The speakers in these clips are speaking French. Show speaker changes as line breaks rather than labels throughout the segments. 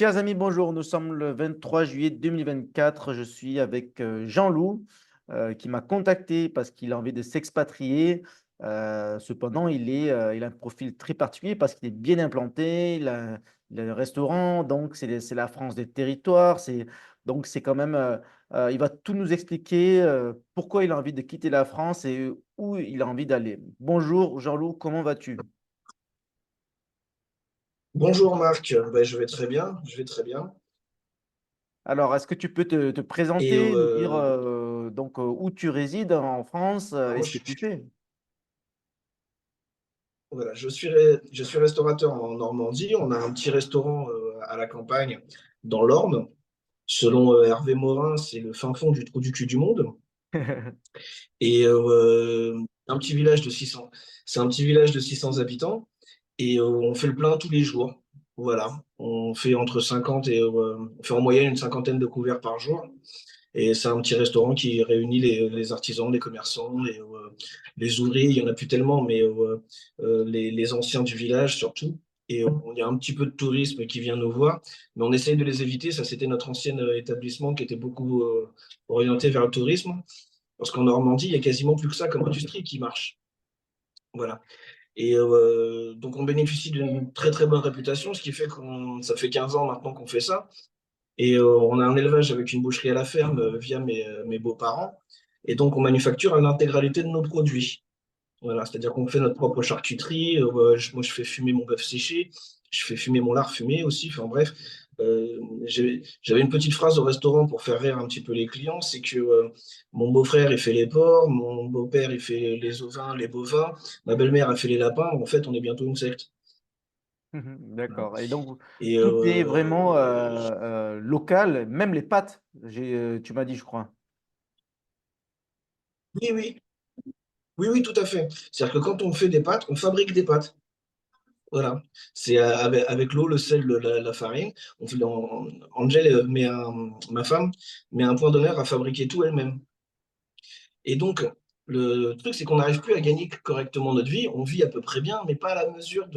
Chers amis, bonjour. Nous sommes le 23 juillet 2024. Je suis avec Jean-Loup qui m'a contacté parce qu'il a envie de s'expatrier. Cependant, il a un profil très particulier parce qu'il est bien implanté. Il a un restaurant, donc c'est la France des territoires. Donc c'est quand même. Il va tout nous expliquer pourquoi il a envie de quitter la France et où il a envie d'aller. Bonjour Jean-Loup, comment vas-tu?
Bonjour Marc. Ben, je vais très bien, je vais très bien.
Alors, est-ce que tu peux te
Et
présenter, nous dire donc où tu résides en France et
moi,
ce que tu fais?
voilà, je suis restaurateur en Normandie. On a un petit restaurant à la campagne dans l'Orne. Selon Hervé Morin, c'est le fin fond du trou du cul du monde. Et un petit village de 600, c'est un petit village de 600 habitants. Et on fait le plein tous les jours. Voilà, on fait entre 50 et on fait en moyenne une cinquantaine de couverts par jour. Et c'est un petit restaurant qui réunit les artisans, les commerçants, les ouvriers, il y en a plus tellement, mais les anciens du village surtout. Et il y a un petit peu de tourisme qui vient nous voir, mais on essaye de les éviter. Ça, c'était notre ancien établissement qui était beaucoup orienté vers le tourisme, parce qu'en Normandie, il y a quasiment plus que ça comme industrie qui marche. Voilà. Et donc, on bénéficie d'une très très bonne réputation, ce qui fait qu'on ça fait 15 ans maintenant qu'on fait ça. Et on a un élevage avec une boucherie à la ferme via mes beaux-parents. Et donc, on manufacture l'intégralité de nos produits. Voilà, c'est-à-dire qu'on fait notre propre charcuterie. Moi, je fais fumer mon bœuf séché. Je fais fumer mon lard fumé aussi. Enfin bref, j'avais une petite phrase au restaurant pour faire rire un petit peu les clients. C'est que mon beau-frère, il fait les porcs. Mon beau-père, il fait les ovins, les bovins. Ma belle-mère a fait les lapins. En fait, on est bientôt une secte. Voilà.
D'accord. Et donc,
Et
tout est vraiment local, même les pâtes, tu m'as dit, je crois.
oui, oui, oui, oui, tout à fait. C'est-à-dire que quand on fait des pâtes, on fabrique des pâtes. Voilà. C'est avec l'eau, le sel, la farine. Angel, ma femme, met un point d'honneur à fabriquer tout elle-même. Et donc, le truc, c'est qu'on n'arrive plus à gagner correctement notre vie. On vit à peu près bien, mais pas à la mesure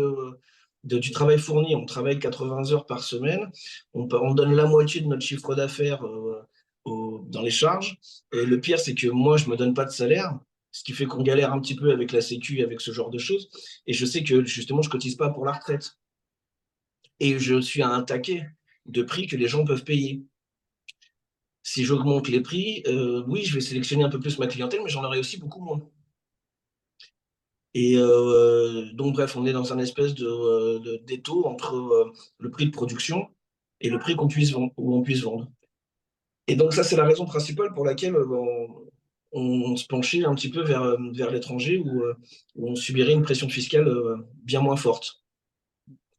du travail fourni. On travaille 80 heures par semaine. On donne la moitié de notre chiffre d'affaires dans les charges. Et le pire, c'est que moi, je me donne pas de salaire, ce qui fait qu'on galère un petit peu avec la Sécu, avec ce genre de choses. Et je sais que justement, je cotise pas pour la retraite. Et je suis à un taquet de prix que les gens peuvent payer. Si j'augmente les prix, oui, je vais sélectionner un peu plus ma clientèle, mais j'en aurai aussi beaucoup moins. Et donc, bref, on est dans un espèce d'étau entre le prix de production et le prix où on puisse vendre. Et donc, ça, c'est la raison principale pour laquelle on se penchait un petit peu vers l'étranger où on subirait une pression fiscale bien moins forte.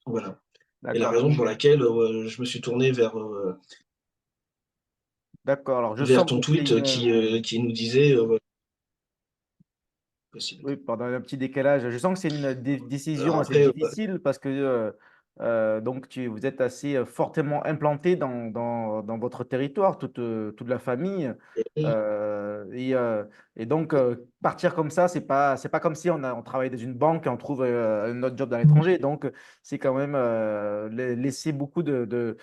Voilà. Et la
D'accord.
raison pour laquelle je me suis tourné
D'accord. Alors, je
vers
sens
ton
que c'est
tweet qui nous disait possible.
oui, pendant un petit décalage. Je sens que c'est une décision assez
Après,
difficile parce que donc vous êtes assez fortement implanté dans votre territoire, toute la famille.
oui,
Euh, et, euh, et donc, partir comme ça, c'est pas comme si on travaillait dans une banque et on trouve un autre job dans l'étranger. Donc, c'est quand même laisser beaucoup de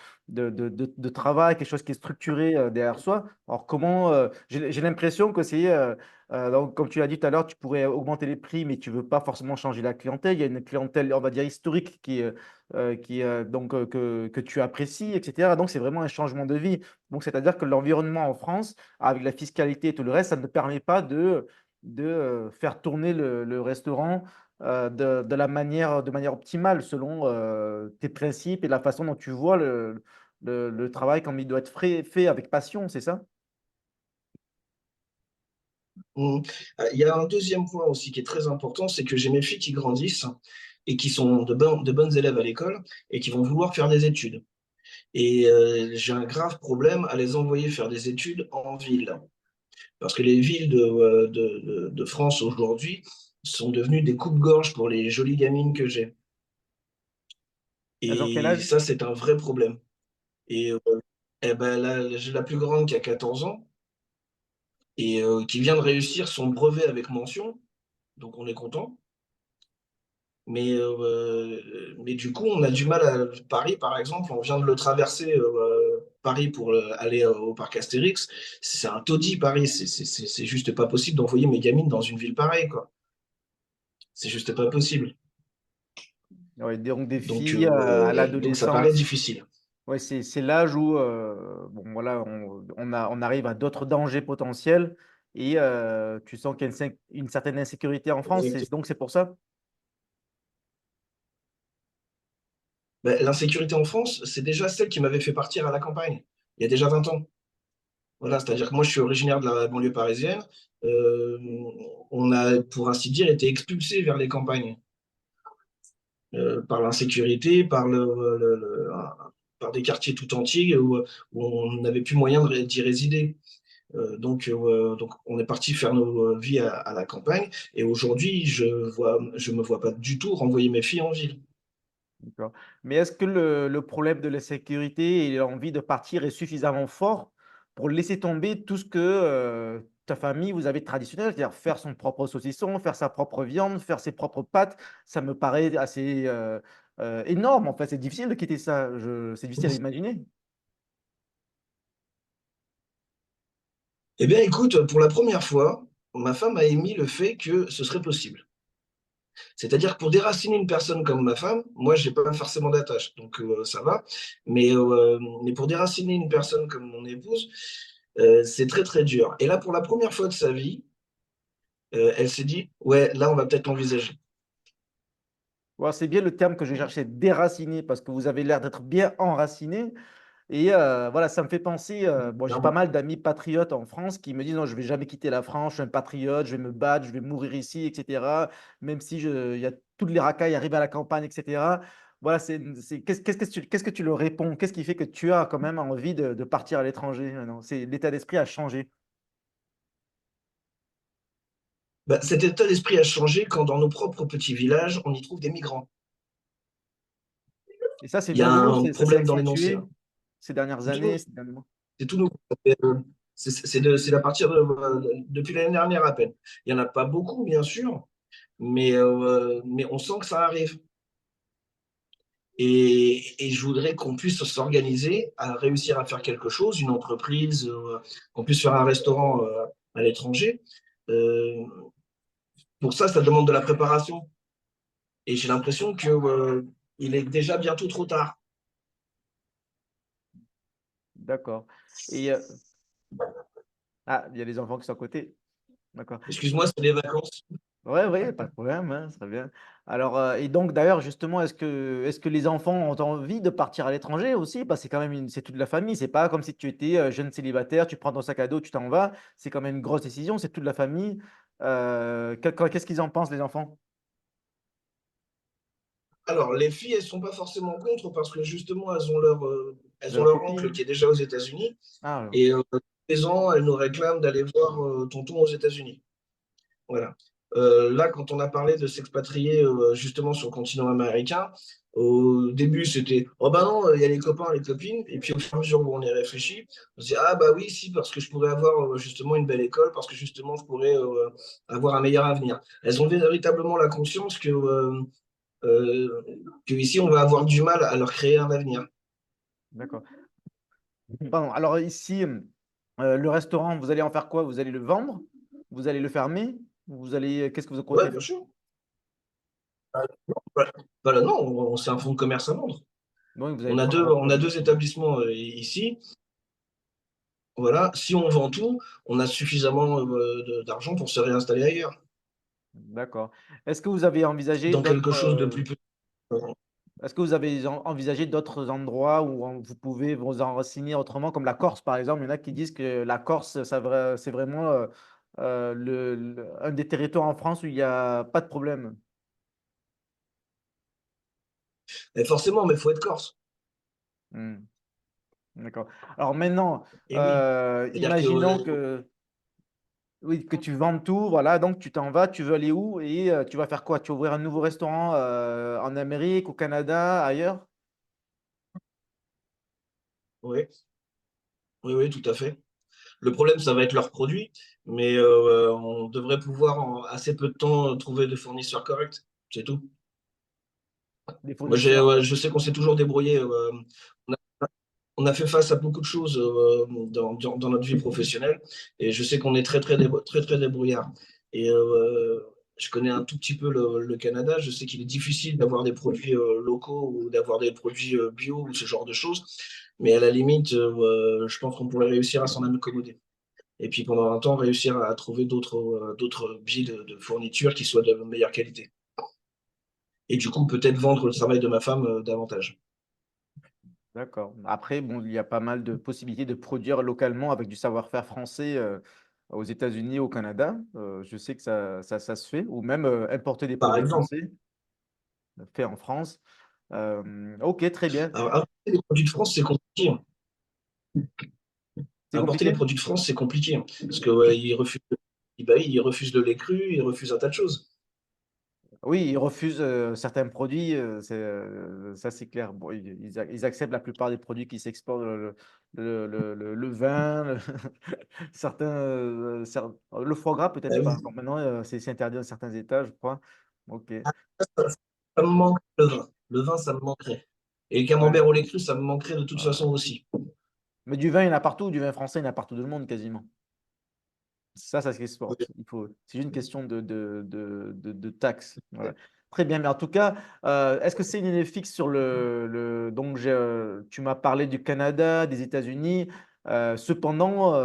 travail, quelque chose qui est structuré derrière soi. Alors, j'ai l'impression que donc, comme tu l'as dit tout à l'heure, tu pourrais augmenter les prix, mais tu veux pas forcément changer la clientèle. Il y a une clientèle, on va dire, historique que tu apprécies, etc. Donc, c'est vraiment un changement de vie. Donc, c'est-à-dire que l'environnement en France, avec la fiscalité et tout le reste, ça ne permet pas de faire tourner le restaurant de manière optimale selon tes principes et la façon dont tu vois le travail comme il doit être fait avec passion, c'est ça?
Il y a un deuxième point aussi qui est très important, c'est que j'ai mes filles qui grandissent et qui sont de bonnes élèves à l'école et qui vont vouloir faire des études. Et j'ai un grave problème à les envoyer faire des études en ville. Parce que les villes de France aujourd'hui sont devenues des coupes-gorges pour les jolies gamines que j'ai.
Elles ont quel
Et
âge?
ça, c'est un vrai problème. Et eh ben, là, j'ai la plus grande qui a 14 ans et qui vient de réussir son brevet avec mention, donc on est content. Mais du coup, on a du mal à Paris, par exemple, on vient de le traverser, Paris pour aller au parc Astérix. C'est un taudis, Paris. C'est juste pas possible d'envoyer mes gamines dans une ville pareille, quoi. C'est juste pas possible.
Ouais, donc des
Donc,
filles à
ça paraît
l'adolescence.
difficile.
Ouais, c'est l'âge où bon, voilà, on arrive à d'autres dangers potentiels et tu sens qu'il y a une certaine insécurité en France.
Exactement.
Donc, c'est pour ça.
Ben, l'insécurité en France, c'est déjà celle qui m'avait fait partir à la campagne, il y a déjà 20 ans. Voilà, c'est-à-dire que moi, je suis originaire de la banlieue parisienne. Euh, on a, pour ainsi dire, été expulsés vers les campagnes par l'insécurité, par des quartiers tout entiers où on n'avait plus moyen d'y résider. Donc, on est parti faire nos vies à la campagne. Et aujourd'hui, je me vois pas du tout renvoyer mes filles en ville.
D'accord. Mais est-ce que le problème de l'insécurité et l'envie de partir est suffisamment fort pour laisser tomber tout ce que ta famille, vous avez traditionnel, c'est-à-dire faire son propre saucisson, faire sa propre viande, faire ses propres pâtes? Ça me paraît assez énorme en fait. C'est difficile de quitter ça. C'est difficile à imaginer.
Eh bien, écoute, pour la première fois, ma femme a émis le fait que ce serait possible. C'est-à-dire que pour déraciner une personne comme ma femme, moi, j'ai pas forcément d'attache, donc ça va. Mais pour déraciner une personne comme mon épouse, c'est très très dur. Et là, pour la première fois de sa vie, elle s'est dit, ouais, là, on va peut-être l'envisager.
Voilà, c'est bien le terme que je cherchais, déraciner, parce que vous avez l'air d'être bien enraciné. Et voilà, ça me fait penser, bon, j'ai pas
Clairement.
mal d'amis patriotes en France qui me disent: «Non, je vais jamais quitter la France, je suis un patriote, je vais me battre, je vais mourir ici et cetera, même si il y a toutes les racailles arrivent à la campagne et cetera». Voilà, qu'est-ce que tu leur réponds? Qu'est-ce qui fait que tu as quand même envie de partir à l'étranger maintenant? C'est l'état d'esprit a changé
Bah, cet état d'esprit a changé quand dans nos propres petits villages, on y trouve des migrants.
et ça, c'est
Il y a
nouveau,
un
ça s'est
problème dans l'énoncé,
accentué
hein.
ces dernières
C'est tout
années,
nouveau.
ces derniers mois?
C'est tout nouveau. C'est à partir depuis l'année dernière à peine. Il n'y en a pas beaucoup, bien sûr, mais on sent que ça arrive. Et je voudrais qu'on puisse s'organiser à réussir à faire quelque chose, une entreprise, qu'on puisse faire un restaurant à l'étranger. Euh, pour ça, ça demande de la préparation. Et j'ai l'impression que, il est déjà bientôt trop tard.
D'accord et ah, il y a les enfants qui sont à côté, d'accord.
Excuse-moi, c'est les vacances.
Ouais, ouais, pas de problème, hein, très bien. Alors, et donc d'ailleurs, justement, est-ce que les enfants ont envie de partir à l'étranger aussi? Parce que c'est quand même c'est toute la famille. C'est pas comme si tu étais jeune célibataire, tu prends ton sac à dos, tu t'en vas. C'est quand même une grosse décision, c'est toute la famille. Qu'est-ce qu'ils en pensent, les enfants?
Alors, les filles, elles sont pas forcément contre parce que justement, elles ont
Leurs
leur oncle
copines?
qui est déjà aux États-Unis.
Ah,
Et tous les ans, elles nous réclament d'aller voir tonton aux États-Unis. Voilà. Là, quand on a parlé de s'expatrier justement sur le continent américain, au début, c'était oh ben non, il y a les copains, les copines. Et puis au fur et à mesure où on y réfléchit, on se dit ah bah oui, si, parce que je pourrais avoir justement une belle école, parce que justement, je pourrais avoir un meilleur avenir. Elles ont véritablement la conscience euh, que ici, on va avoir du mal à leur créer un avenir.
d'accord. Pardon. Alors ici, le restaurant, vous allez en faire quoi? Vous allez le vendre? Vous allez le fermer? Qu'est-ce que vous
Ouais,
comptez
bien
faire?
sûr. Voilà, voilà, non, c'est un fonds de commerce à vendre.
Donc, vous allez le vendre à votre
On a
famille.
deux établissements ici. Voilà, si on vend tout, on a suffisamment d'argent pour se réinstaller ailleurs,
D'accord. Est-ce que vous avez envisagé
dans quelque
d'autres,
chose de plus petit.
est-ce que vous avez envisagé d'autres endroits où vous pouvez vous enraciner autrement, comme la Corse, par exemple? Il y en a qui disent que la Corse, c'est vraiment un des territoires en France où il n'y a pas de problème.
Et forcément, mais il faut être corse.
Hmm, d'accord. Alors maintenant,
Et oui. C'est-à-dire que
imaginons que, oui, que tu vendes tout, voilà, donc tu t'en vas, tu veux aller où et tu vas faire quoi? Tu vas ouvrir un nouveau restaurant en Amérique, au Canada, ailleurs?
oui, oui, oui, tout à fait. Le problème, ça va être leurs produits, mais on devrait pouvoir en assez peu de temps trouver des fournisseurs corrects. C'est tout.
des
Moi,
fournisseurs.
ouais, je sais qu'on s'est toujours débrouillé. On a, on a fait face à beaucoup de choses dans notre vie professionnelle, et je sais qu'on est très débrouillard. Et je connais un tout petit peu le Canada. Je sais qu'il est difficile d'avoir des produits locaux ou d'avoir des produits bio ou ce genre de choses. Mais à la limite, je pense qu'on pourrait réussir à s'en accommoder. Et puis pendant un temps, réussir à trouver d'autres biais de fourniture qui soient de meilleure qualité. Et du coup, peut-être vendre le travail de ma femme davantage.
D'accord. Après, bon, il y a pas mal de possibilités de produire localement avec du savoir-faire français aux États-Unis, au Canada. Je sais que ça se fait, ou même importer des
Par
produits
exemple,
français faits en France. Ok, très bien.
alors, importer les produits de France, c'est compliqué.
C'est
Importer les
compliqué?
produits de France, c'est compliqué. Parce que bah oui, ils refusent le lait cru, ils refusent un tas de choses.
Oui, ils refusent certains produits, ça c'est clair. Bon, ils acceptent la plupart des produits qui s'exportent, le vin, certains, le foie gras
Ah
peut-être
oui.
pas. Bon, maintenant, c'est interdit dans certains États, je crois. Ok.
Ça me manque le vin. Le vin, ça me manquerait. Et le
Ouais.
camembert au lait cru, ça me manquerait de toute
Ouais.
façon aussi.
Mais du vin, il y en a partout, du vin français, il y en a partout dans le monde quasiment. Ça s'exporte. C'est juste une question de taxes. Voilà. Très bien, mais en tout cas, est-ce que c'est une idée fixe sur donc, tu m'as parlé du Canada, des États-Unis. Cependant,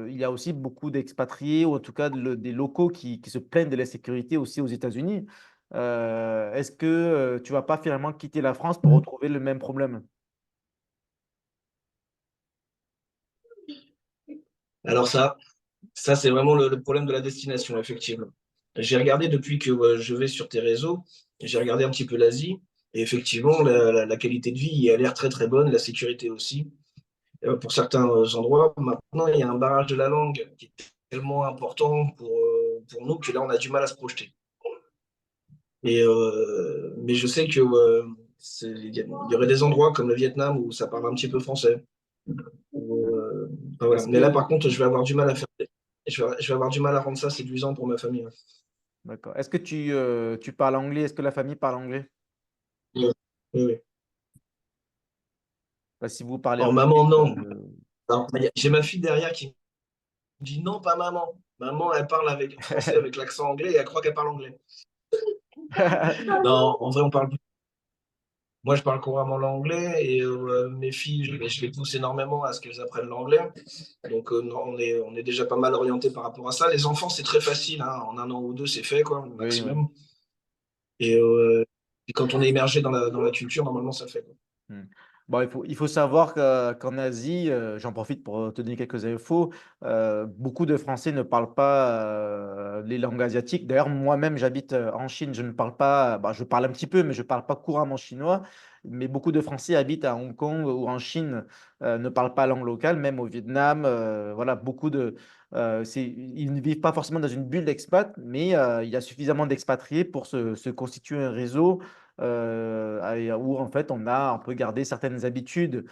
il y a aussi beaucoup d'expatriés, ou en tout cas des locaux qui se plaignent de l'insécurité aussi aux États-Unis. Est-ce que tu vas pas finalement quitter la France pour retrouver le même problème?
Alors ça c'est vraiment le problème de la destination, effectivement. J'ai regardé depuis que je vais sur tes réseaux, j'ai regardé un petit peu l'Asie, et effectivement, la qualité de vie a l'air très bonne, la sécurité aussi. Pour certains endroits, maintenant, il y a un barrage de la langue qui est tellement important pour nous que là, on a du mal à se projeter. Mais je sais que il y aurait des endroits comme le Vietnam où ça parle un petit peu français. Enfin, voilà.
Est-ce
Mais là,
que,
par contre, je vais avoir du mal à faire. Je vais avoir du mal à rendre ça séduisant pour ma famille.
d'accord. Est-ce que tu parles anglais? Est-ce que la famille parle anglais?
Oui, oui, oui.
Si vous parlez
Alors,
anglais,
maman, non. Alors, j'ai ma fille derrière qui me dit non, pas maman. Maman, elle parle avec français avec l'accent anglais et elle croit qu'elle parle anglais. Non, en vrai, on parle. Moi, je parle couramment l'anglais et mes filles, je les pousse énormément à ce qu'elles apprennent l'anglais. Donc, non, on est déjà pas mal orienté par rapport à ça. Les enfants, c'est très facile, hein. En un an ou deux, c'est fait, quoi, au
Oui, oui.
maximum. Et, et quand on est immergé dans la culture, normalement, ça fait, quoi.
Hmm. Bon, il faut savoir qu'en Asie, j'en profite pour te donner quelques infos, beaucoup de Français ne parlent pas les langues asiatiques. D'ailleurs, moi-même, j'habite en Chine, je ne parle pas, bah, je parle un petit peu, mais je ne parle pas couramment chinois. Mais beaucoup de Français habitent à Hong Kong ou en Chine, ne parlent pas la langue locale, même au Vietnam. Voilà, ils ne vivent pas forcément dans une bulle d'expat, mais il y a suffisamment d'expatriés pour se constituer un réseau où en fait on peut garder certaines habitudes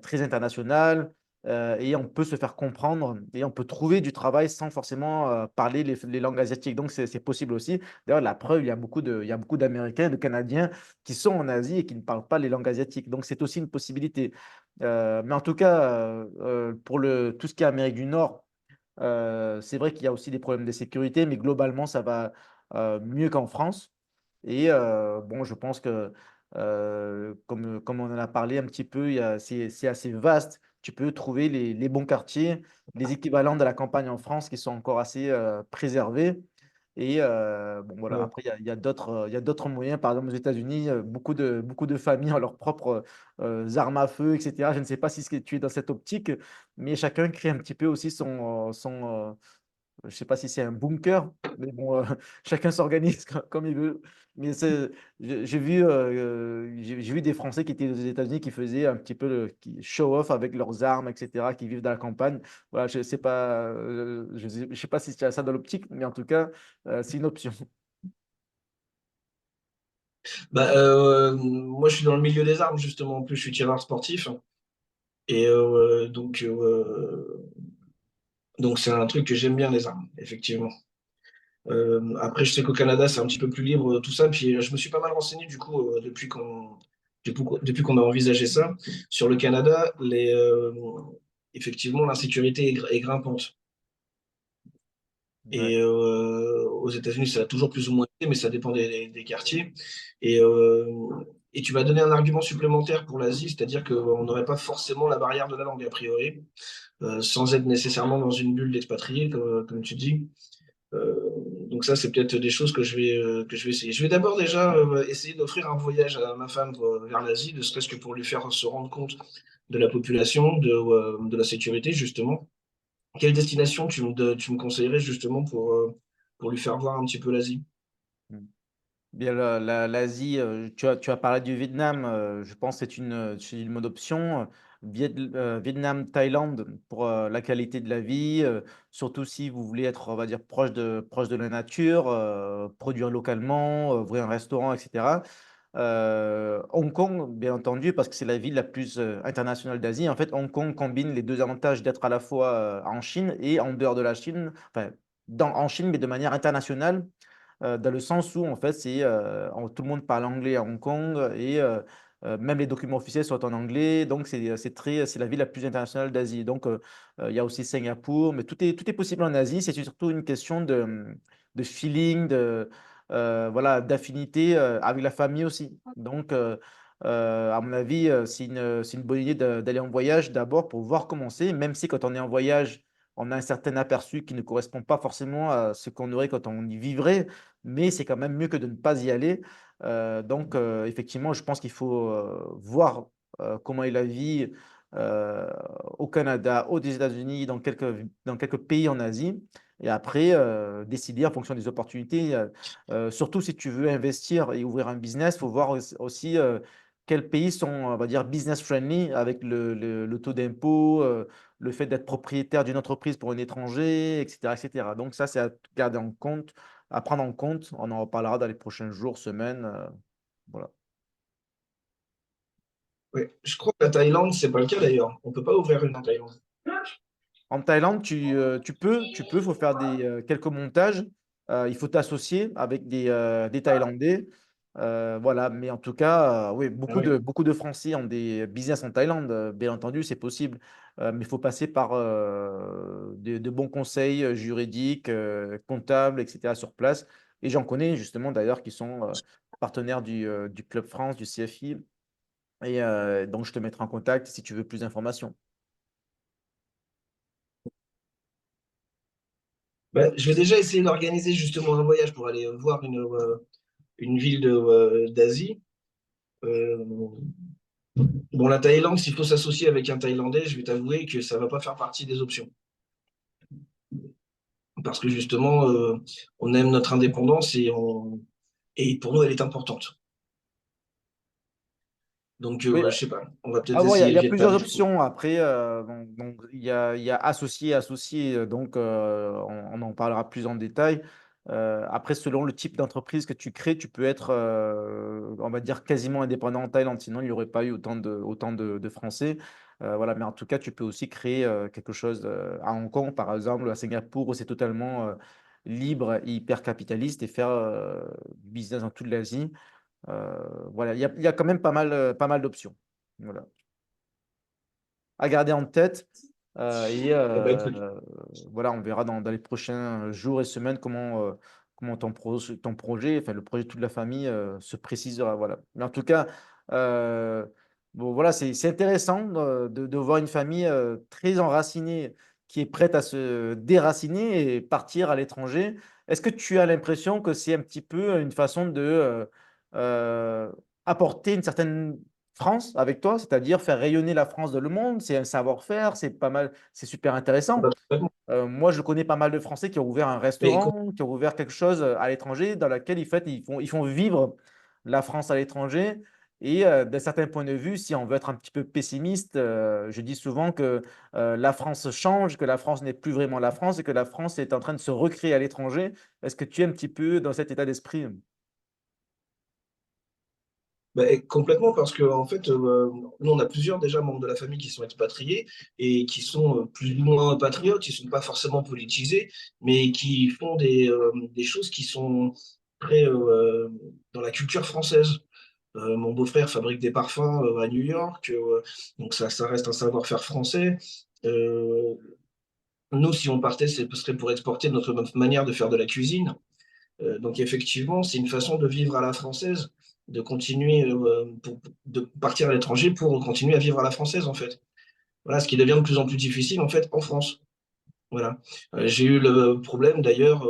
très internationales et on peut se faire comprendre et on peut trouver du travail sans forcément parler les langues asiatiques. Donc c'est possible aussi. D'ailleurs, la preuve, il y a beaucoup d'Américains, de Canadiens qui sont en Asie et qui ne parlent pas les langues asiatiques. Donc c'est aussi une possibilité. Mais en tout cas, pour tout ce qui est Amérique du Nord, c'est vrai qu'il y a aussi des problèmes de sécurité, mais globalement, ça va mieux qu'en France. Et bon, je pense que, comme on en a parlé un petit peu, c'est assez vaste. Tu peux trouver les bons quartiers, les équivalents de la campagne en France qui sont encore assez préservés. Et bon, voilà,
Ouais.
après, il y a d'autres moyens. Par exemple, aux États-Unis, beaucoup de familles ont leurs propres armes à feu, etc. Je ne sais pas si tu es dans cette optique, mais chacun crée un petit peu aussi je ne sais pas si c'est un bunker, mais bon, chacun s'organise comme il veut. Mais j'ai vu des Français qui étaient aux États-Unis qui faisaient un petit peu qui show off avec leurs armes, etc., qui vivent dans la campagne. Voilà, je sais pas, je sais pas si tu as ça dans l'optique, mais en tout cas, c'est une option.
Bah, moi, je suis dans le milieu des armes, justement. En plus, je suis tireur sportif. Et donc c'est un truc que j'aime bien, les armes, effectivement. Après, je sais qu'au Canada, c'est un petit peu plus libre, tout ça. Puis, je me suis pas mal renseigné, du coup, depuis qu'on a envisagé ça. Sur le Canada, effectivement, l'insécurité est grimpante.
Ouais.
Et aux États-Unis, ça a toujours plus ou moins été, mais ça dépend des quartiers. Et, tu m'as donné un argument supplémentaire pour l'Asie, c'est-à-dire qu'on n'aurait pas forcément la barrière de la langue, a priori, sans être nécessairement dans une bulle d'expatriés, comme tu dis. Euh, donc ça, c'est peut-être des choses que je vais essayer. Je vais d'abord déjà essayer d'offrir un voyage à ma femme vers l'Asie, ne serait-ce que pour lui faire se rendre compte de la population, de la sécurité, justement. Quelle destination tu me conseillerais justement pour lui faire voir un petit peu l'Asie?
Mm. Bien, l'Asie, tu as parlé du Vietnam, je pense que c'est une bonne option. Vietnam, Thaïlande pour la qualité de la vie, surtout si vous voulez être, on va dire, proche de la nature, produire localement, ouvrir un restaurant, etc. Hong Kong, bien entendu, parce que c'est la ville la plus internationale d'Asie. En fait, Hong Kong combine les deux avantages d'être à la fois en Chine et en dehors de la Chine, enfin, en Chine, mais de manière internationale, dans le sens où, en fait, tout le monde parle anglais à Hong Kong et même les documents officiels sont en anglais. Donc, c'est la ville la plus internationale d'Asie. Donc, il y a aussi Singapour, mais tout est possible en Asie. C'est surtout une question de feeling, voilà, d'affinité avec la famille aussi. Donc, à mon avis, c'est une bonne idée d'aller en voyage d'abord pour voir comment c'est, même si quand on est en voyage, on a un certain aperçu qui ne correspond pas forcément à ce qu'on aurait quand on y vivrait, mais c'est quand même mieux que de ne pas y aller. Donc, effectivement, je pense qu'il faut voir comment est la vie euh, au Canada, aux États-Unis, dans quelques pays en Asie. Et après, décider en fonction des opportunités. Surtout si tu veux investir et ouvrir un business, il faut voir aussi quels pays sont, on va dire, business friendly avec le taux d'impôt, le fait d'être propriétaire d'une entreprise pour un étranger, etc., etc. Donc ça, c'est à garder en compte, à prendre en compte. On en reparlera dans les prochains jours, semaines. Voilà.
Oui, je crois que la Thaïlande, c'est pas le cas d'ailleurs. On peut pas ouvrir une en Thaïlande.
En Thaïlande, faut faire quelques montages. Il faut t'associer avec des Thaïlandais. Voilà, mais en tout cas, oui,
Ah oui.
beaucoup de Français ont des business en Thaïlande. Bien entendu, c'est possible. Mais il faut passer par de bons conseils juridiques, comptables, etc. sur place. Et j'en connais justement d'ailleurs qui sont partenaires du Club France, du CFI. Et donc, je te mettrai en contact si tu veux plus d'informations.
Ben, je vais déjà essayer d'organiser justement un voyage pour aller voir une ville d'Asie. Euh, bon, la Thaïlande, s'il faut s'associer avec un Thaïlandais, je vais t'avouer que ça va pas faire partie des options. Parce que justement, on aime notre indépendance et pour nous, elle est importante. Donc,
Oui,
je sais pas, on va peut-être
ah bon, il
essayer
y
le
a plusieurs
Vietnam du coup.
options. Après, il y a associé, associé. Donc, on en parlera plus en détail. Après, selon le type d'entreprise que tu crées, tu peux être, on va dire, quasiment indépendant en Thaïlande. Sinon, il n'y aurait pas eu autant de Français. Voilà. Mais en tout cas, tu peux aussi créer quelque chose à Hong Kong, par exemple, à Singapour, où c'est totalement libre et hyper capitaliste et faire du business dans toute l'Asie. Voilà, il y a quand même pas mal d'options. Voilà. À garder en tête. Et
Eh ben, écoute,
voilà, on verra dans les prochains jours et semaines comment ton projet, enfin le projet de toute la famille se précisera. Voilà. Mais en tout cas, euh, bon, voilà, c'est intéressant de voir une famille très enracinée qui est prête à se déraciner et partir à l'étranger. Est-ce que tu as l'impression que c'est un petit peu une façon de euh, apporter une certaine France avec toi, c'est-à-dire faire rayonner la France dans le monde, c'est un savoir-faire, c'est pas mal, c'est super intéressant.
bah, complètement.
Moi, je connais pas mal de Français qui ont ouvert un
Mais écoute,
restaurant, qui ont ouvert quelque chose à l'étranger, dans lequel ils font vivre la France à l'étranger. Et d'un certain point de vue, si on veut être un petit peu pessimiste, je dis souvent que la France change, que la France n'est plus vraiment la France et que la France est en train de se recréer à l'étranger. Est-ce que tu es un petit peu dans cet état d'esprit?
Bah, et complètement, parce que en fait, nous, on a plusieurs déjà membres de la famille qui sont expatriés et qui sont plus ou moins patriotes, ils sont pas forcément politisés, mais qui font des choses qui sont très dans la culture française. Mon beau-frère fabrique des parfums à New York, donc ça reste un savoir-faire français. Euh, Nous, si on partait, ce serait pour exporter notre manière de faire de la cuisine. Donc effectivement, c'est une façon de vivre à la française, de continuer, de partir à l'étranger pour continuer à vivre à la française, en fait. Voilà, ce qui devient de plus en plus difficile, en fait, en France. Voilà. J'ai eu le problème, d'ailleurs,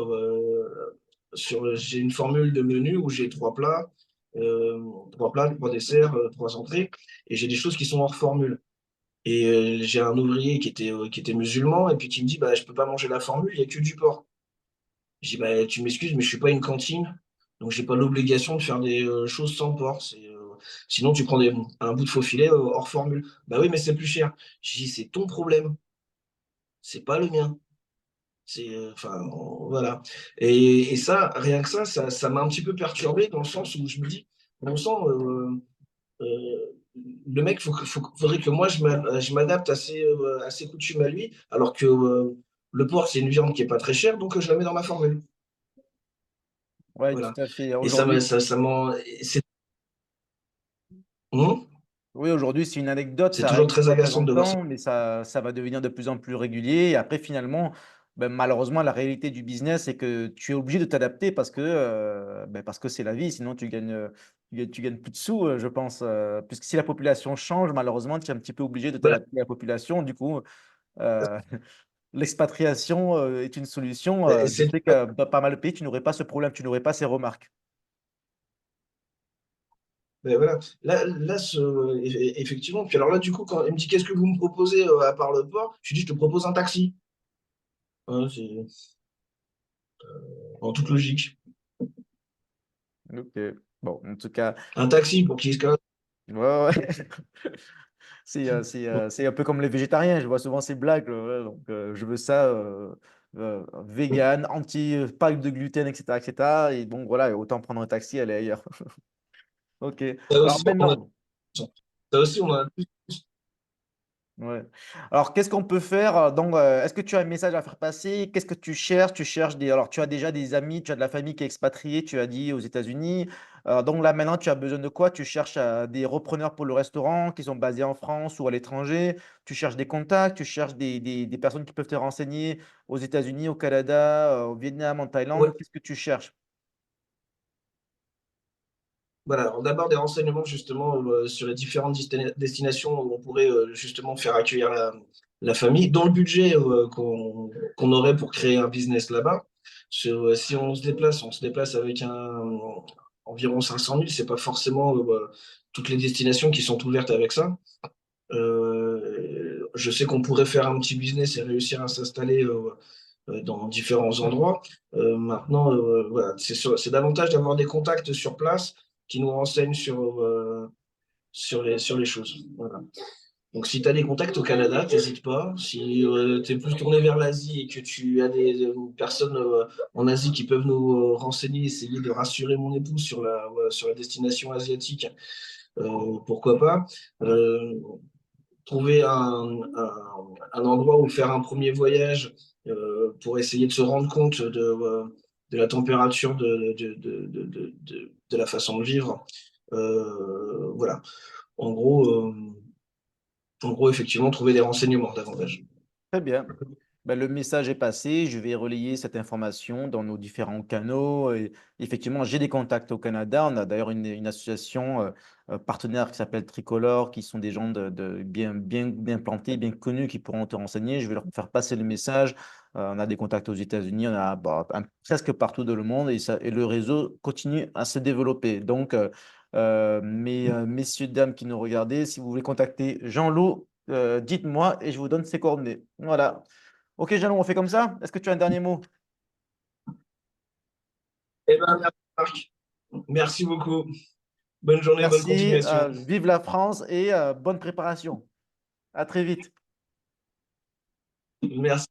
j'ai une formule de menu où j'ai euh, trois plats, trois desserts, trois entrées, et j'ai des choses qui sont hors formule. Et j'ai un ouvrier qui était musulman, et puis qui me dit, bah, je peux pas manger la formule, il n'y a que du porc. Je dis, bah, tu m'excuses, mais je suis pas une cantine, donc j'ai pas l'obligation de faire des choses sans porc. Sinon, tu prends un bout de faux filet hors formule. Bah oui, mais c'est plus cher. Je dis, c'est ton problème, c'est pas le mien. Enfin, voilà. Et ça, rien que ça m'a un petit peu perturbé dans le sens où je me dis, bon sang, euh, le mec, faudrait que moi je m'adapte à ses coutumes à lui, alors que le porc, c'est une viande qui est pas très chère, donc je la mets dans ma formule.
Oui,
Voilà.
tout à fait.
Et
Aujourd'hui,
ça m'en, Hmm.
oui, aujourd'hui, c'est une anecdote,
C'est
ça
toujours
arrive une
très
fois de temps
agaçant
en
de voir ça.
temps, mais ça va devenir de plus en plus régulier. Et après, finalement, ben, malheureusement, la réalité du business, c'est que tu es obligé de t'adapter parce que c'est la vie, sinon tu gagnes plus de sous, je pense. Puisque si la population change, malheureusement, tu es un petit peu obligé de
Voilà.
t'adapter à la population. Du coup, euh, l'expatriation est une solution.
Et
Je
c'est,
sais que dans pas mal de pays, tu n'aurais pas ce problème, tu n'aurais pas ces remarques.
ben voilà. Effectivement. Puis alors là, du coup, quand il me dit qu'est-ce que vous me proposez à part le port, je lui dis je te propose un taxi. Hein, c'est en toute logique.
Ok. Bon, en tout cas,
Un taxi pour qu'il se casse.
ouais, ouais. C'est un peu comme les végétariens, je vois souvent ces blagues. Ouais, donc, je veux ça vegan, anti, pas de gluten, etc., etc. Et bon, voilà, autant prendre un taxi, aller ailleurs. Ok.
Ça
Alors
aussi, on a,
maintenant,
ça aussi, on a
ouais. Alors, qu'est-ce qu'on peut faire? Donc, est-ce que tu as un message à faire passer? Qu'est-ce que tu cherches? Tu cherches des. Alors, tu as déjà des amis, tu as de la famille qui est expatriée, tu as dit aux États-Unis. Donc là, maintenant, tu as besoin de quoi? Tu cherches des repreneurs pour le restaurant qui sont basés en France ou à l'étranger. Tu cherches des contacts, tu cherches des personnes qui peuvent te renseigner aux États-Unis, au Canada, au Vietnam, en
ouais,
Thaïlande. Qu'est-ce que tu cherches?
voilà. Alors d'abord des renseignements justement sur les différentes destinations où on pourrait justement faire accueillir la famille, dans le budget qu'on aurait pour créer un business là-bas. Si on se déplace avec environ 500 000, c'est pas forcément toutes les destinations qui sont ouvertes avec ça. Je sais qu'on pourrait faire un petit business et réussir à s'installer dans différents endroits. Maintenant, voilà, c'est davantage d'avoir des contacts sur place qui nous renseignent sur les choses. Voilà. Donc, si tu as des contacts au Canada, n'hésite pas. Si tu es plus tourné vers l'Asie et que tu as des personnes en Asie qui peuvent nous renseigner, essayer de rassurer mon épouse sur la destination asiatique, pourquoi pas. Euh, Trouver un endroit où faire un premier voyage pour essayer de se rendre compte de la température de la façon de vivre. Voilà. En gros, euh, En gros, effectivement, trouver des renseignements davantage.
Très bien. Ben, le message est passé. Je vais relayer cette information dans nos différents canaux. Et effectivement, j'ai des contacts au Canada. On a d'ailleurs une association partenaire qui s'appelle Tricolore, qui sont des gens bien plantés, bien connus, qui pourront te renseigner. Je vais leur faire passer le message. On a des contacts aux États-Unis, on a presque partout dans le monde et le réseau continue à se développer. Donc, messieurs, dames qui nous regardez, si vous voulez contacter Jean-Loup, dites-moi et je vous donne ses coordonnées. Voilà. Ok, Jalon, on fait comme ça? Est-ce que tu as un dernier mot?
Eh ben, merci, Marc. Merci beaucoup. Bonne journée, bonne
Merci,
continuation.
vive la France et bonne préparation. À très vite.
Merci.